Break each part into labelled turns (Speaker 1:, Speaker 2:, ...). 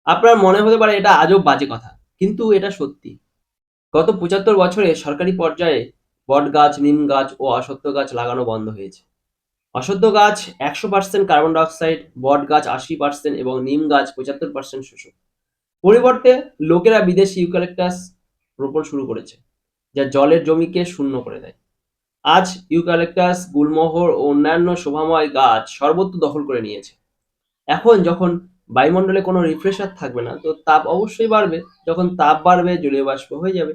Speaker 1: আপনার মনে হতে পারে এটা আজব বাজে কথা। কিন্তু এটা সত্যি। গত ৭৫ বছরে সরকারি পর্যায়ে বটগাছ, নিম গাছ ও অশ্বত্থ গাছ লাগানো বন্ধ হয়েছে। অশ্বত্থ গাছ ১০০% কার্বন ডাই অক্সাইড, বটগাছ ৮০% এবং নিম গাছ ৭৫% শোষক। পরিবর্তে লোকেরা বিদেশি ইউক্যালিপটাস রোপণ শুরু করেছে, যা জলের জমিকে শূন্য করে দেয়। আজ ইউক্যালিপটাস, গুলমোহর ও অন্যান্য শোভাময় গাছ সর্বত্র দখল করে নিয়েছে। এখন যখন বায়ুমণ্ডলে কোনো রিফ্রেশার থাকবে না, তো তাপ অবশ্যই বাড়বে। যখন তাপ বাড়বে, জলীয় বাষ্প হয়ে যাবে।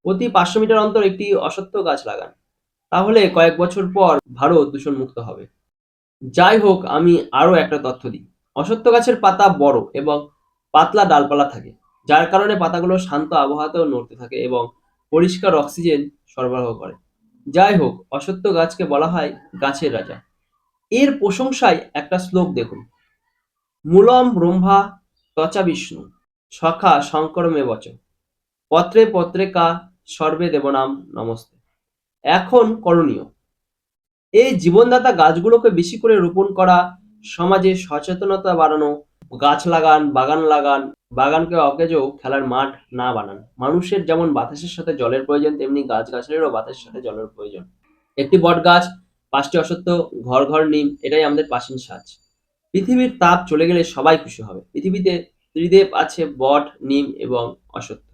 Speaker 1: প্রতি ৫০০ মিটার অন্তর একটি অশ্বত্থ গাছ লাগান। তাহলে কয়েক বছর পর ভারত দূষণমুক্ত হবে। যাই হোক, আমি আরো একটা তথ্য দিই। অশ্বত্থ গাছের পাতা বড় এবং পাতলা ডালপালা থাকে, যার কারণে পাতাগুলো শান্ত আবহাওয়াতেও নড়তে থাকে এবং পরিষ্কার অক্সিজেন সরবরাহ করে। যাই হোক, অশ্বত্থ গাছকে বলা হয় গাছের রাজা। এর প্রশংসায় একটা শ্লোক দেখুন: মূলম ব্রহ্মা ত্বচা বিষ্ণু সখা শঙ্করমেবচ পত্রে পত্রে কা সর্বে দেবনাম নমস্তে। এখন করণীয়: এই জীবনদাতা গাছগুলোকে বেশি করে রোপণ করা, সমাজে সচেতনতা বাড়ানো, গাছ লাগান, বাগান লাগান, বাগানকে অকেজো খেলার মাঠ না বানান। মানুষের যেমন বাতাসের সাথে জলের প্রয়োজন, তেমনি গাছগাছালিরও বাতাসের সাথে জলের প্রয়োজন। একটি বট গাছ, ৫টি অশ্বত্থ, ঘর ঘর নিম, এটাই আমাদের প্রাচীন সাজ। পৃথিবীর তাপ চলে গেলে সবাই খুশি হবে। পৃথিবীতে ত্রিদেব আছে: বট, নিম এবং অশ্বত্থ।